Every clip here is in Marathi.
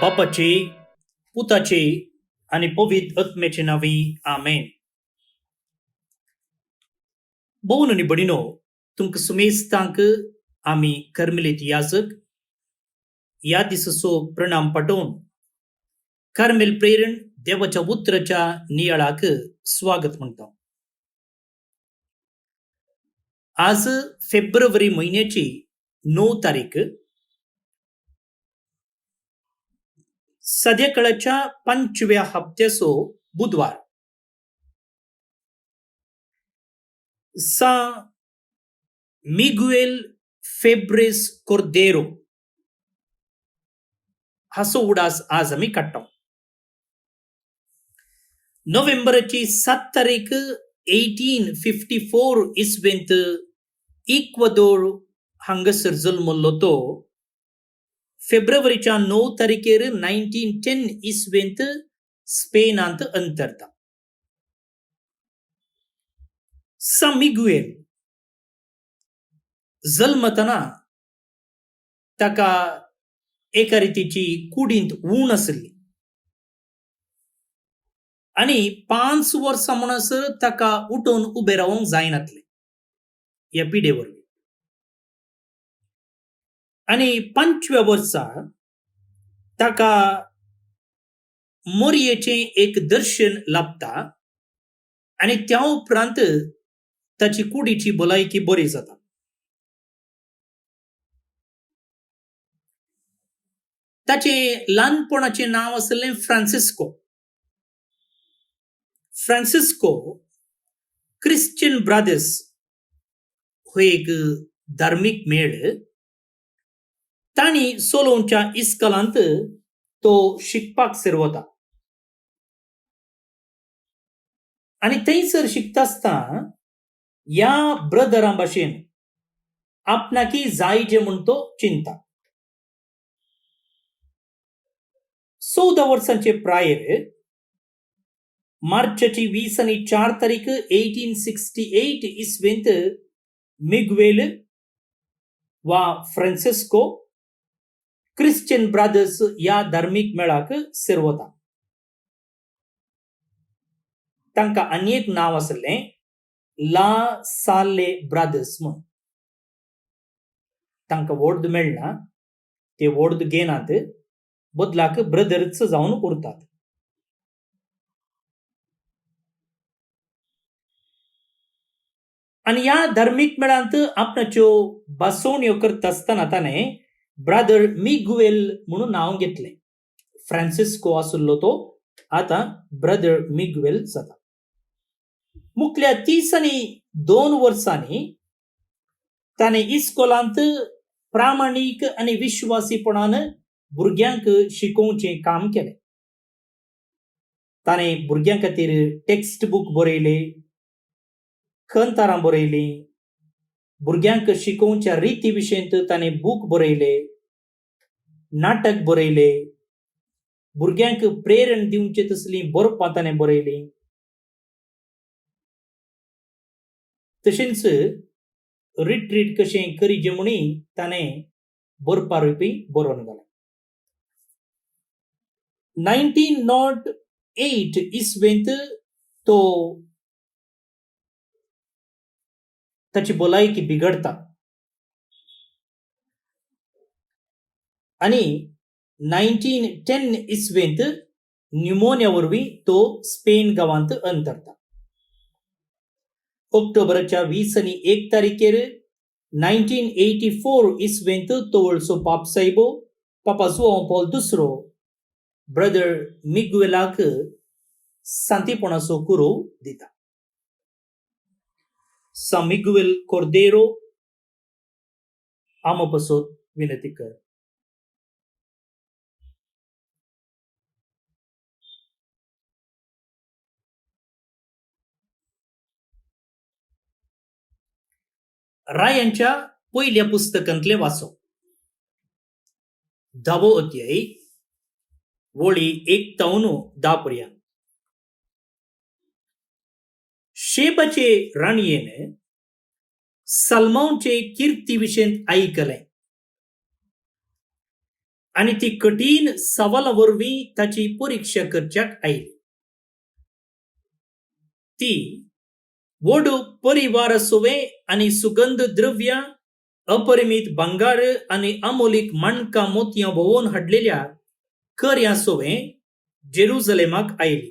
बापाचे, पुताचे आणि पवित्र आत्म्याचे नावे आमेन. भोवन आनी भयणीनो, तुमकां सुमेस्तांक आमी कर्मेलीत याजक ह्या दिसाचो प्रणाम पाठोवन कार्मेल प्रेरण देवाच्या उतराच्या नियाळाक स्वागत म्हणटा. आज फेब्रुवारी म्हयन्याची 9 तारीख, सद्याकाळच्या 5व्या हप्त्याचो बुधवार. San Miguel Febres Cordero हाचो उडास आज आमी काडटा. नोव्हेंबराची 7 तारीख 1854 इसवेंत इक्वादोर हांगासर जल्मलो तो फेब्रुवारीच्या 9 तारखेर 1910 इसवेंत स्पेनांत अंतरता. सान मिगुएल जल्मतना ताका एका रितीची कुडींत उण आसली आनी 5 वर्सां म्हणसर ताका उठोवन उबें रावंक जायनासलें ह्या पिडे वरवीं. आनी 5व्या वर्सा ताका मोरयेचें एक दर्शन लाभता आनी त्या उपरांत ताची कुडीची भलायकी बरी जाता. ताचें ल्हानपणाचें नांव आसलें फ्रांसिस्को. फ्रांसिस्को क्रिश्चियन ब्रादर्स हो एक धार्मीक मेळ तांणी सोलोवच्या इस्कॉलांत तो शिकपाक सरवता. आनी थंयसर शिकता आसतना ह्या ब्रदरां भाशेन आपणाकी जायजे म्हूण तो चिंता. 14 वर्सांचे प्रायर मार्चाची 24 तारीख 1868 इसवेंत मिगुएल वा फ्रांसिस्को क्रिश्चियन ब्रादर्स ह्या धार्मीक मेळाक सरवता. तांकां आनी एक नांव आसलें ला साले ब्रादर्स म्हूण. तांकां व्हड मेळना, ते व्हड घेनात, बदलाक ब्रदर्स जावन उरतात. आनी ह्या धार्मीक मेळांत आपणाच्यो बासोवण्यो करता आसतना ताणें ब्रादर मिगुएल म्हणून नांव घेतलें. फ्रांसिस्को आसलो तो आतां ब्रदर मिगुएल जाता. मुखल्या 32 वर्सांनी ताणें इस्कॉलांत प्रामाणीक आनी विश्वासीपणान भुरग्यांक शिकोवचें काम केलें. ताणें भुरग्यां खातीर टेक्स्ट बूक बरयले, खंतारां बरयलीं, भुरग्यांक शिकोवच्या रिती विशयींत ताणें बूक बरयले, नाटक बरयले, भुरग्यांक प्रेरण दिवचे तसलीं बरोवपां ताणें बरयलीं. तशेंच रिट्रीट कशें करीचें म्हणूय ताणें बरोवपी बरोवन घालें. 1908 इसवेंत तो ताची भलायकी बिगडता आनी 1910 इसवेंत न्युमोनिया वरवीं तो स्पेन गांवांत अंतरता. ऑक्टोबराच्या 21 तारखेर 1984 इसवेंत तो वळसो पापसाहेबो पापा जुआंव पॉल II ब्रदर मिगुएलाक सांतीपणाचो कुरो दिता. सान मिगुएल कोर्देरो आमो पासत विनंती कर. रायांच्या पयल्या पुस्तकांतले वाचो. 10वो अध्याय वळी 1 तावन 10 पर्यंत. शेबाचे राणयेन सलमोनचे कीर्ती विशयींत ऐकलें आणि ती कठीण सवाला वरवीं ताची परीक्षा करच्याक आयली. ती व्हड परिवार आसुवे आनी सुगंध द्रव्या, अपरिमीत भांगार आनी अमोलीक माणकां मोतयां भोवून हाडलेल्या कर्यां सोवें जेरुसलेमाक आयली.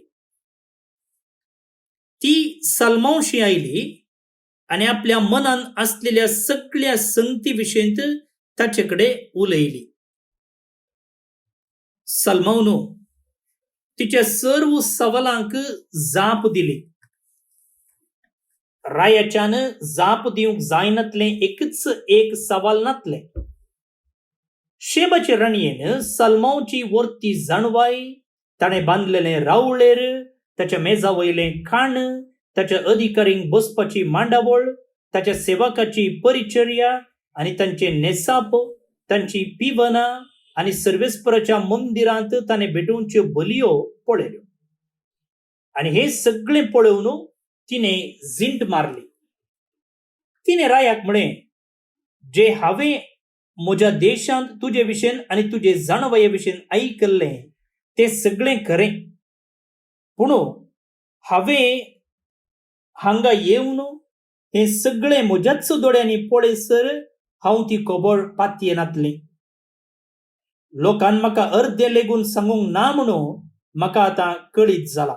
ती सलमांशी आयली आनी आपल्या मनान आसलेल्या सगळ्या संगती विशयंत ताचेकडे उलयली. सलमौन तिच्या सर्व सवालांक जाप दिली. रायाच्यान जाप दिवंक जायनातलें एकच एक सवाल नातलें. शेबाचे राणयेन सलमौची वर्ती जाणवाय, ताणें बांदलेलें रावळेर, ताच्या मेजा वयलें खाण, ताच्या अधिकारींक बसपाची मांडावळ, ताच्या सेवकाची परिचर्या आनी तांचे नेसाप, तांची पिवनां आनी सर्वेस्पराच्या मंदिरांत ताणें भेटोवच्यो बलयो पळयल्यो. आनी हें सगळें पळोवन तिणें जिंट मारली. तिणें रायाक म्हळें, जे हांवें म्हज्या देशांत तुजे विशयन आनी तुजे जाणवये विशयन आयकल्लें तें सगळें खरें. पूण हांवें हांगा येवन हें सगळें म्हज्याच दोळ्यांनी पळयसर हांव ती खबर पातयेनातलें. लोकांन म्हाका अर्दें लेगून सांगूंक ना म्हणून म्हाका आतां कळीत जालां.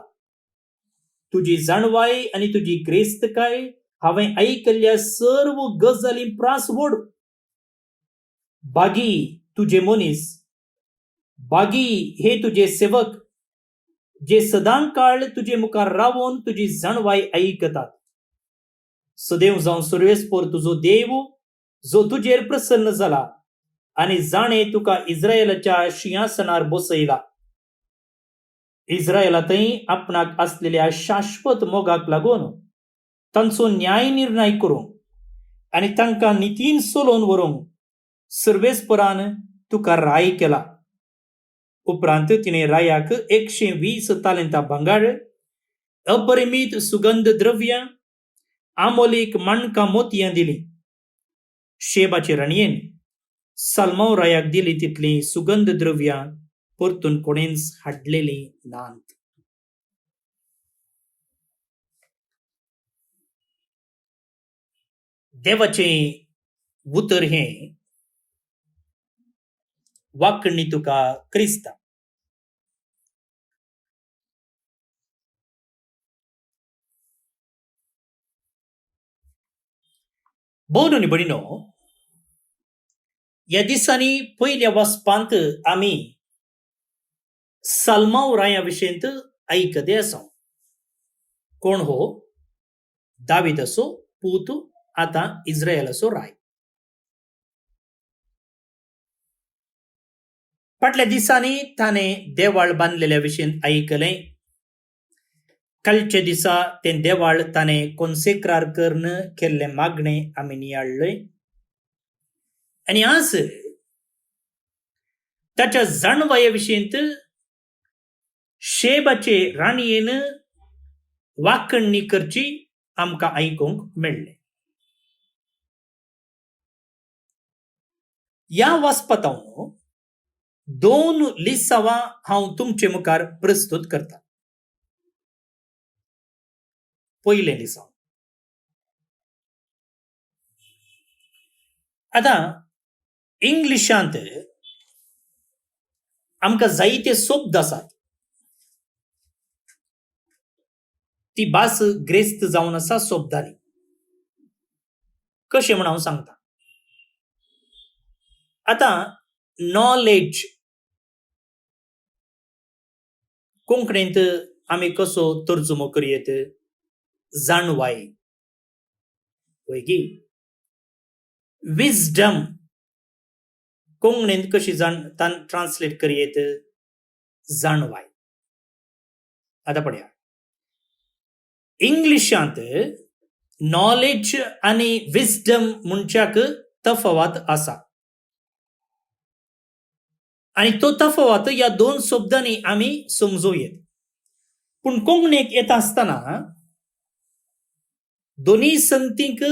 तुजी जाणवाय आनी तुजी क्रेस्तकाय हांवें आयकल्ल्या सर्व गजाली प्रास व्हड. बागी तुजे मनीस, बागी हे तुजे सेवक, जे सदां काळ तुजे मुखार रावून तुजी जाणवाय आयकतात. सदैव जावं सर्वेस्पर तुजो देव, जो तुजेर प्रसन्न जाला आनी जाणें तुका इस्रायेलाच्या सिंहासनार बसयला. इस्रायेलांतय आपणाक आसलेल्या शाश्वत मोगाक लागून तांचो न्याय निर्णय करूंक आनी तांकां नितीन चलोवन व्हरूंक सर्वेस्परान तुका राय केला. उपरांत तिणें रायाक 120 तालंतां भांगार, अपरिमीत सुगंध द्रव्या, आमोलीक माणकां मोतयां दिलीं. शेबाचे राणयेन सलमौ रायाक दिली तितलीं सुगंध द्रव्या परतून कोणेंच हाडलेलीं नात. देवाचें उतर हें वाकणी तुका क्रिस्ता. भोवन आनी भयणीनो, ह्या दिसांनी पयल्या वचपांत आमी सलमौ राया विशयंत आयकते आसा. कोण हो? दाविदाचो पूत, आतां इस्रायेलाचो राय. फाटल्या दिसांनी ताणें देवाळ बांदलेल्या विशयन आयकलें. कालच्या दिसा तें देवाळ ताणें कॉन्सेक्रार करून केल्लें मागणें आमी नियाळ्ळें. आनी आज ताच्या जाणवाये विशयंत शेबाचे राणयेन वाकणणी करची आमकां आयकूंक मेळ्ळें. ह्या वाचपांत हांव 2 लिसावां हांव तुमचे मुखार प्रस्तुत करतां. पयलें लिसांव. आतां इंग्लिशांत आमकां जायते शब्द आसात. ती भास ग्रेस्त जावन आसा शब्दांनी. कशें म्हण हांव सांगता. आतां नॉलेज कोंकणींत आमी कसो तर्जुमो करयेत? जाणवाय. वैगी विजडम कोंकणींत कशी ट्रान्सलेट करयेत? जाणवाय. आतां पळया, इंग्लिशांत नॉलेज आनी विजडम म्हणच्याक तफावत आसा. आनी तो तफावत ह्या 2 शब्दांनी आमी समजूं. पूण कोंकणीक येता आसतना दोनी संगतीक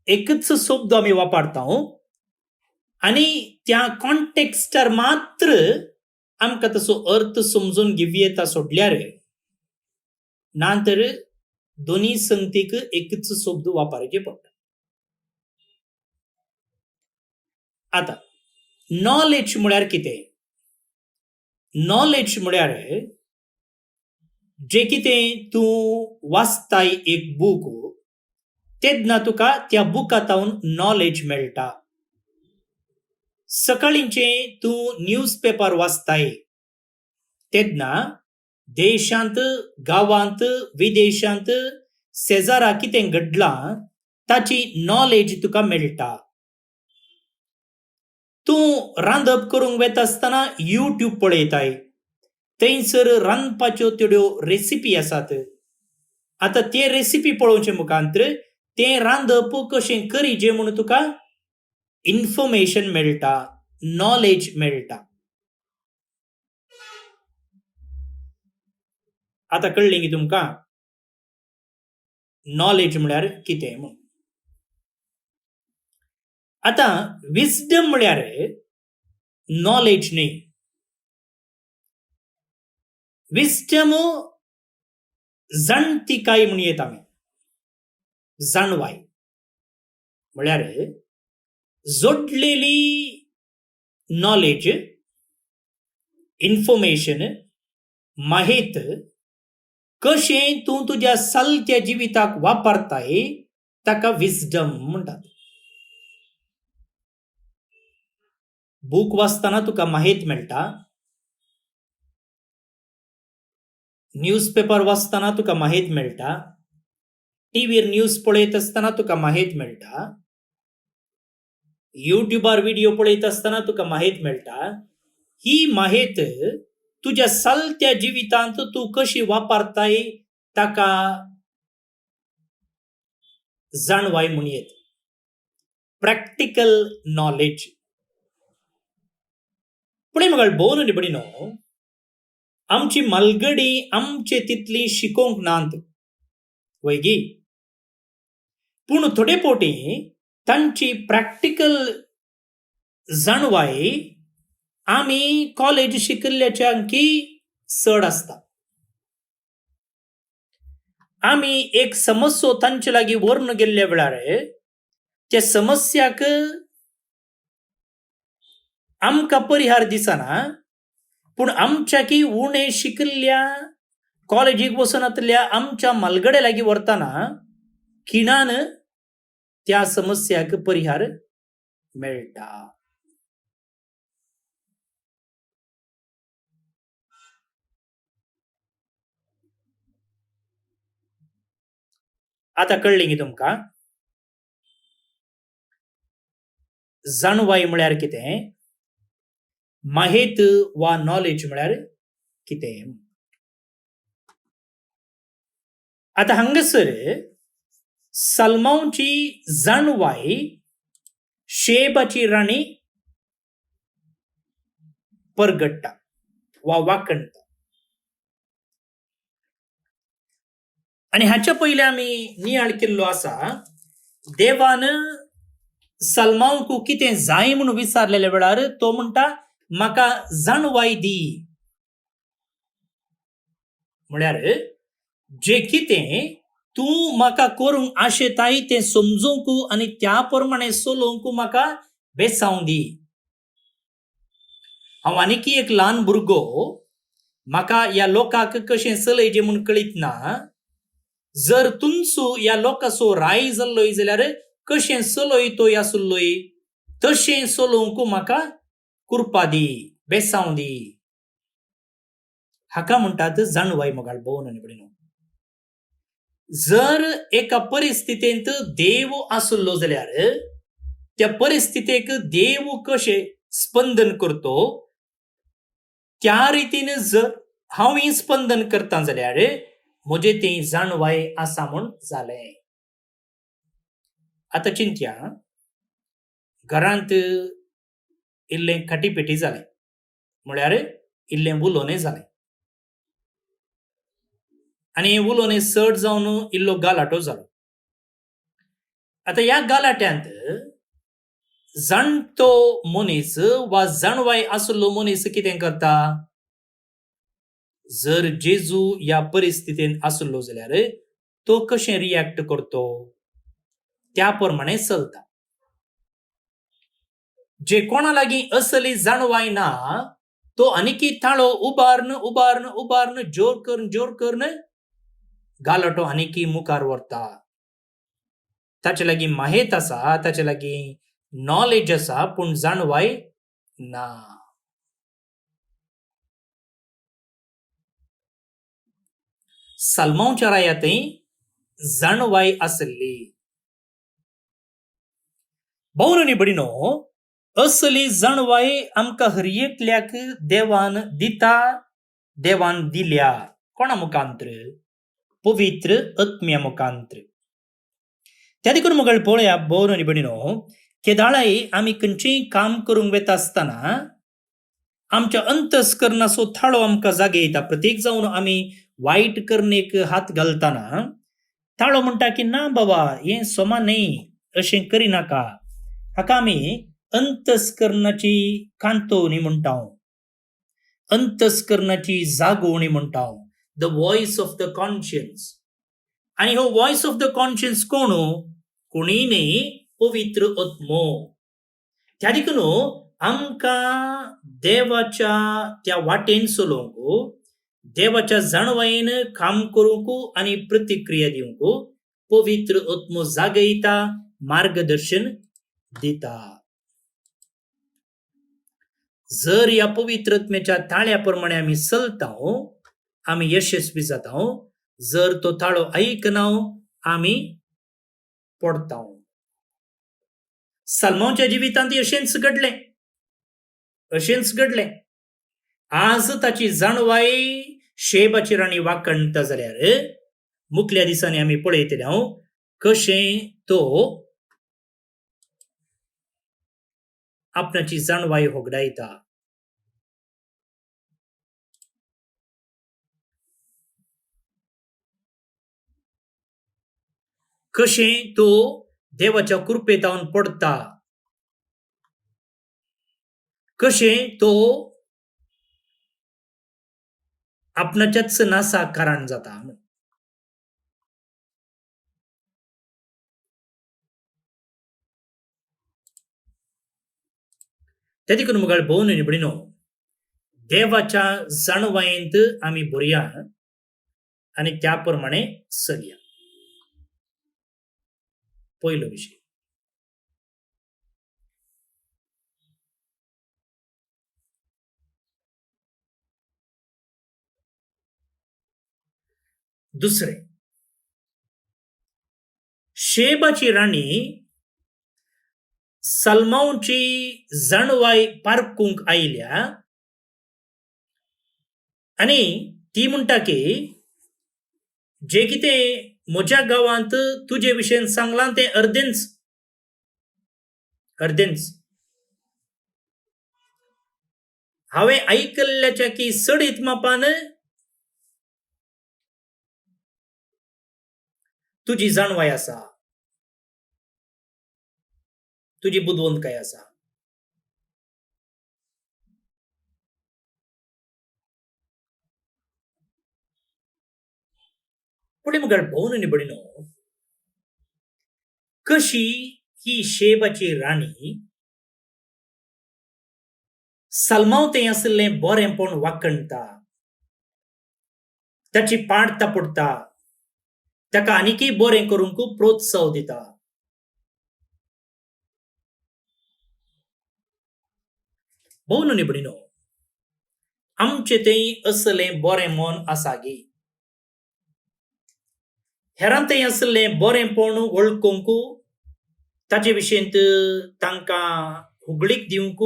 एकच शब्द आमी वापरता. आणि त्या कॉन्टेक्स्टार मात्र आमकां तसो अर्थ समजून घेवं येता सोडल्यार नातर दोन्ही संगतीक एकच शब्द वापरचे पडटा. आता नॉलेज म्हळ्यार कितें? नॉलेज म्हळ्यार जे कितें तूं वाचताय एक बूक तेन्ना तुका त्या बुकांतावन नॉलेज मेळटा. सकाळींचे तूं न्यूज पेपर वाचताय तेन्ना देशांत, गावांत, विदेशांत शेजारा कितें घडलां ताची नॉलेज तुका मेळटा. तूं रांदप करूंक वेता आसतना युट्यूब पळयताय, थंयसर रांदपाच्यो थोड्यो रेसिपी आसात. आता ते रेसिपी पळोवचे मुखांतर तें रांदप कशें करीचें म्हणून तुका इन्फॉर्मेशन मेळटा, नॉलेज मेळटा. आता कळ्ळें की तुमकां नॉलेज म्हळ्यार कितें म्हणून. आता विजडम म्हळ्यार नॉलेज न्ही. विजडम जाणतिकाय म्हणयेत आमी, जाणवाय म्हळ्यार जोडलेली नॉलेज, इन्फॉर्मेशन, माहित कशें तूं तुज्या चलत्या जिविताक वापरताय ताका विजडम म्हणटात. बूक वाचतना तुका माहित मेळटा, न्यूज पेपर वाचतना तुका माहित मेळटा, टीव्हीर न्यूज पळयत आसतना तुका माहित मेळटा, युट्यूबार व्हिडिओ पळयत आसतना तुका माहित मेळटा. ही माहित तुज्या चलत्या जिवितांत तूं कशी वापरताय ताका जाणवाय म्हणयेत, प्रॅक्टिकल नॉलेज. पुढे मग बोन निबडिनो आमची मलगडी आमचे तितली शिकोंक नांत वैगी, पूण थोडे पोटी तांची प्रॅक्टिकल जाणवाय आमी कॉलेज शिकिल्ल्याच्यांकी चड आसता. आमी एक समस्यो तांचे लागीं व्हरून गेल्ल्या वेळार त्या समस्याक आमकां परिहार दिसना, पूण आमच्या की उणे शिकिल्ल्या कॉलेजीक वचनातल्या आमच्या मलगड्या लागीं व्हरतना खिणान त्या समस्याक परिहार मेळटा. आता कळ्ळें की तुमकां जाणवाय म्हळ्यार कितें, माहित वा नॉलेज म्हळ्यार कितें. आता हांगासर सलमांची जाणवाय शेबाची राणी परगट्टा वा वाकणटा. आणि हाच्या पयलीं आमी नियाळ केल्लो आसा, देवान सलमांकू कितें जाय म्हणून विचारलेल्या वेळार तो म्हणटा म्हाका जाणवाय दी. म्हळ्यार जे कितें तूं म्हाका करूंक आशेताय तें समजूंक आनी त्या प्रमाणे चलोवंक म्हाका बेसांव दी. हांव आनीक एक ल्हान भुरगो, म्हाका ह्या लोकाक कशें चलयचें म्हूण कळीत ना. जर तुमचो ह्या लोकाचो राय जाल्लोय जाल्यार कशें चलयतोय आसुल्लोय तशें चलोवंक म्हाका कृपा दी, बेसांव दी. हाका म्हणटात जाणवाय मोगाळ भोवन आनी बडिनो. जर एका परिस्थितींत देव आसुल्लो जाल्यार त्या परिस्थितीक देव कशें स्पंदन करतो त्या रितीन जर हांव स्पंदन करता जाल्यार म्हजे ती जाणवाय आसा म्हूण जालें. आता चिंत्या, घरांत इल्लें खटीपेटी जालें म्हळ्यार इल्लें उलोवणें जालें आनी हें उलोवणें चड जावन इल्लो गालाटो जालो. आता ह्या गालाट्यांत जाणतो मनीस वा जाणवाय असलो मनीस कितें करता? जर जेजू या परिस्थितीन असलो जाल्यार तो कशें रिएक्ट करतो त्या प्रमाणे चलता. जे कोणा लागीं असली जाणवाय ना तो आनीकी ताळो उबारन जोर करून गालटो आनीकी मुखार व्हरता. ताचे लागीं माहीत आसा, ताचे लागीं नॉलेज आसा, पूण जाणवाय ना. साल्मांच्या रायातय जाणवाय आसली. भाऊन आनी भयणीनो, असली जाणवाय आमकां हर एकल्याक देवान दिता, देवान दिल्या. कोणा मुखांत्र? पवित्र आत्म्या मुखांत्र. त्या देखून मुगळ पळया भाऊन आनी भयणीनो, केदाळाय आमी खंयचेय काम करूंक वेता आसतना आमच्या अंतस्करणाचो थाळो आमकां जागयता. प्रत्येक जावन आमी वायट करणेक हात घालतना ताळो म्हणटा की ना बाबा, हें सोमा न्ही, अशें करिनाका. हाका आमी अंतस्करणाची कांतवणी म्हणटाव, अंतस्करणाची जागोवणी म्हणटाव, the voice of the conscience. आणि हो वॉइस ऑफ द कॉन्शियन्स कोण? कोणी न्ही, पवित्र आत्मो. त्या देखून आमकां देवाच्या त्या वाटेन चलोवंक, देवाच्या जाणवायेन काम करूंक आनी प्रतिक्रिया दिवंक पवित्र आत्मो जागयता, मार्गदर्शन दिता. जर या पवित्र आत्म्याच्या ताळ्या प्रमाणे आमी चलताव, आमी यशस्वी जाताव. जर तो ताळो ऐकनाव, आमी पडताव. साल्मांच्या जिवितांत अशेंच घडलें. आज ताची जाणवाय शेबाची राणी वाकणटा जाल्यार मुखल्या दिसांनी आमी पळयतले कशें तो आपणाची जाणवाय होगडायता. कशें तो देवाच्या कृपेतावन पडता, कशें तो आपणाच्याच नासाक कारण जाता. त्या देखून मुगाळ भोवन आनी भयणीनो, देवाच्या जाणवायेंत आमी बरया आनी त्या प्रमाणे चलया. पयलो विशय. दुसरें, शेबाची राणी साल्मांची जाणवाय पारखूंक आयल्या आनी ती म्हणटा की जे कितें म्हज्या गांवांत तुजे विशयेन सांगलां तें अर्देंच. हांवें आयकल्ल्याच्या की सडीत मापान तुजी जाणवाय आसा, तुजी बुदवंतकाय आसा. पुढे मुखार भोवन आनी भयणीनो, कशी ही शेबाची राणी साल्मांतें आसलें बरेंपण वाकणटा, ताची पाड तापडटा, ताका आनीकय बरें करूंक प्रोत्साव दिता. भोवन आनी भयणीनो, आमचें थंय असलें बरें मन आसा गे. हेरांतय असलें बरेंपण वळखूंक, ताचे विशयेंत तांकां उगडीक दिवंक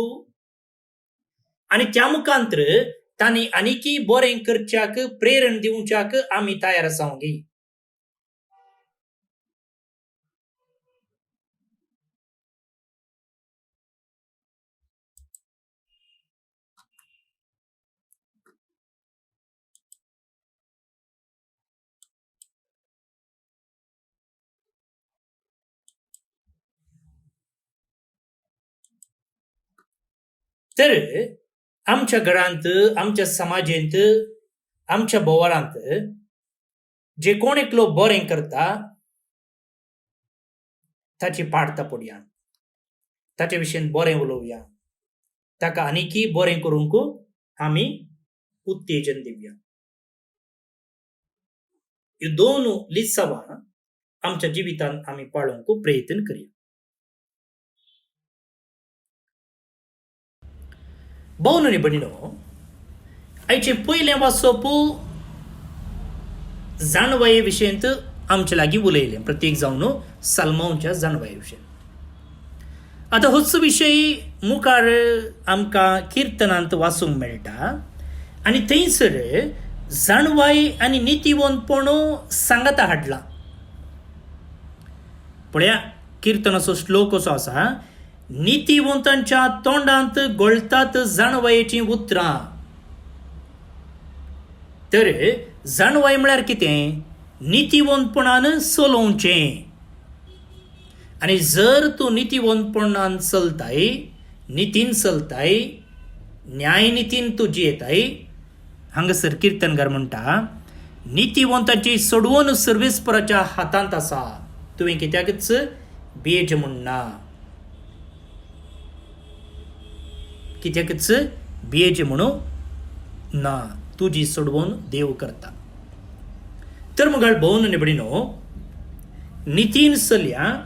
आनी त्या मुखांत्र तांणी आनीकय बरें करच्याक प्रेरण दिवच्याक आमी तयार आसाव गे. तर आमच्या घरांत, आमच्या समाजांत, आमच्या बोवारांत जे कोण एकलो बरें करता ताची पाडता पडया, ताच्या विशयीन बरें उलोवया, ताका आनीकी बरें करूंक आमी उत्तेजन दिवया. ह्यो दोन लिस्सावां आमच्या जिवितांत आमी पाळूंक प्रयत्न करया. भोवन आनी भयणीनो, आयचें पयलें वाचप जाणवाये विशयींत आमचे लागीं उलयलें, प्रत्येक जावन साल्मांच्या जाणवाये विशयी. आतां होच विशय मुखार आमकां किर्तनांत वाचूंक मेळटा आनी थंयसर जाणवाय आनी नितीवंतपण सांगाता हाडला. पळया, किर्तनाचो श्लोक असो आसा, नितीवंतांच्या तोंडांत गळटात जाणवायेचीं उतरां. तर जाणवाय म्हळ्यार कितें? नितीवंतपणान चलोवचें. आनी जर तूं नितीवंतपणान चलताय, नितीन चलताय, न्याय नितीन तूं जियेताय, हांगासर किर्तनकार म्हणटा, नितीवंतांची सोडवण सर्वेस्पराच्या हातांत आसा, तुवें कित्याकच बेज म्हणना. कित्याकच बेज म्हणू ना, तुजी सोडवण देव करता. तर मग भोवन आनी भयणीनो, नितीन चलया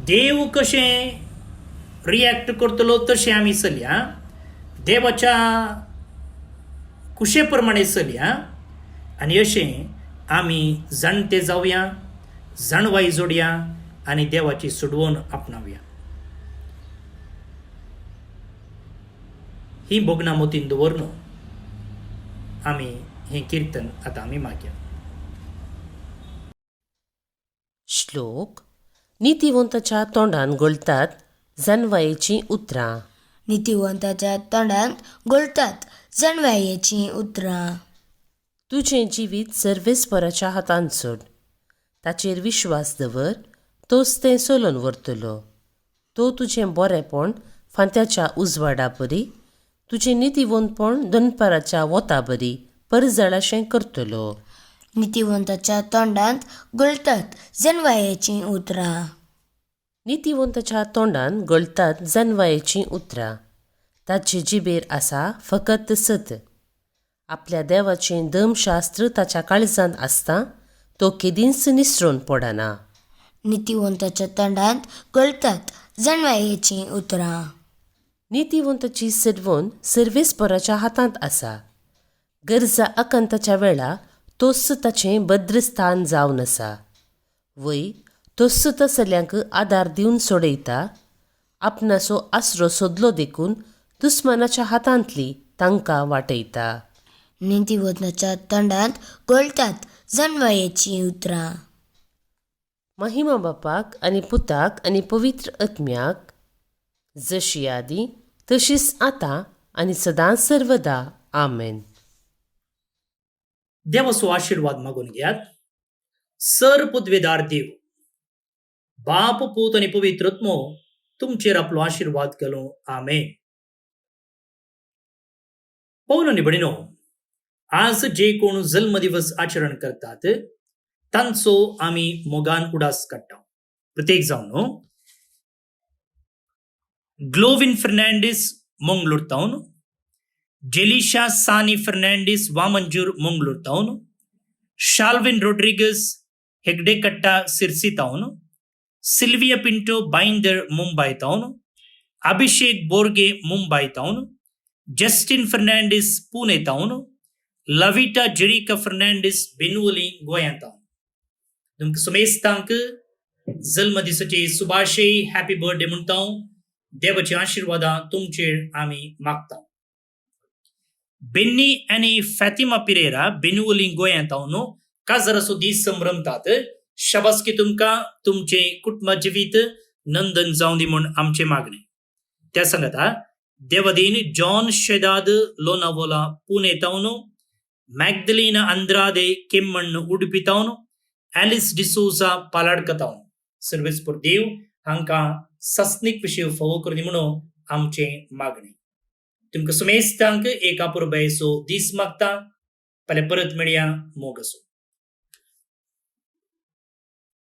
देव कशें रिएक्ट करतलो तशें आमी चलया, देवाच्या कुशे प्रमाणे चलया आनी अशें आमी जाणटे जावया, जाणवाय जोडया आनी देवाची सोडवण आपणावया. ही बोगना मोतीन दवरून आमी हें किर्तन आतां आमी मागया. श्लोक. नितीवंताच्या तोंडान गळटात जाणवायेचीं उतरां. नितीवंताच्या तोंडांत गळटात जाणवायेचीं उतरां. तुजें जिवीत सर्वेस्पराच्या हातांत सोड. ताचेर विश्वास दवर, तोच तें चलोवन व्हरतलो. तो तुजें बरेंपण फांत्याच्या उजवाडा बरी, तुजें नितीवंतपण दनपाराच्या वोता बरी परजळाशें करतलो. नितीवंताच्या तोंडांत गळटात जाणवायेचीं उतरां. नितीवंताच्या तोंडान गळटात जाणवायेचीं उतरां. ताचे जिबेर आसा फकत सत. आपल्या देवाचें धर्मशास्त्र ताच्या काळजांत आसता, तो केदींच निसरून पडना. नितीवंताच्या तोंडांत गळटात जाणवायेचीं उतरां. नितीवंताची सडवण सर्वेस्पराच्या हातांत आसा. गरजा आकांताच्या वेळा तोच ताचें भद्रस्थान जावन आसा. वय तोच तसल्यांक आदार दिवन सोडयता. आपणाचो आसरो सोदलो देखून दुस्मानाच्या हातांतली तांकां वाटयता. नितीवंताच्या तोंडांत गळटात जाणवायेचीं उतरां. महिमा बापाक आनी पुताक आनी पवित्र आत्म्याक, जशी आदी तशीच आतां आनी सदांच सर्वदा. आमेन. देवाचो आशीर्वाद मागून घेयात. सर्वपदवेदार देव, बाप, पूत आनी पवित्र आत्मो तुमचेर आपलो आशीर्वाद घालूं. आमेन. भोवन आनी भयणीनो, आज जे कोण जल्म दिवस आचरण करतात तांचो आमी मोगान उडास काडटा. प्रत्येक जावन ग्लोविन फर्नांडीस मंगळूर टावन, जेलिशा सानी फर्नांडीस वामंजूर मंगळूर टावन, शाल्विन रोड्रिगस हेगडेकट्टा सिरसी टावन, सिल्विया पिंटो बाइंदर मुंबई टावन, अभिषेक बोर्गे मुंबई टावन, जस्टिन फर्नांडीस पुणे टावन, लविटा जेरिका फर्नांडीस बेनुवली गोंया टावन. तुमकां समेस्तांक जल्म दिसाचे सुभाशय, हॅपी बर्थडे म्हणटा. देवाची आशीर्वादां तुमचेर आमी मागता. बेन्नी आनी फॅतिमा पिरेरा बेनुवली गोंया टावन काजराचो दीस संभ्रमतात. शाबासकी तुमकां, तुमचे कुटुंब जिवीत नंदन जावं दी म्हूण आमचे मागणे. त्या सांगाता देवादीन जॉन शेदाद लोनावला पुणे टावन, मॅग्दलिना अंद्रादे केम्मण्ण उडुपी टावन, ॲलिस डिसोजा पालाडका टावन. सर्वेस्पर देव हांकां सस्नीक विशय फावो करनी म्हणून आमचे मागणे. तुमकां सुमेस्तांक एका पुरबायचो दीस मागता. फाल्यां परत मेळया. मोग असो.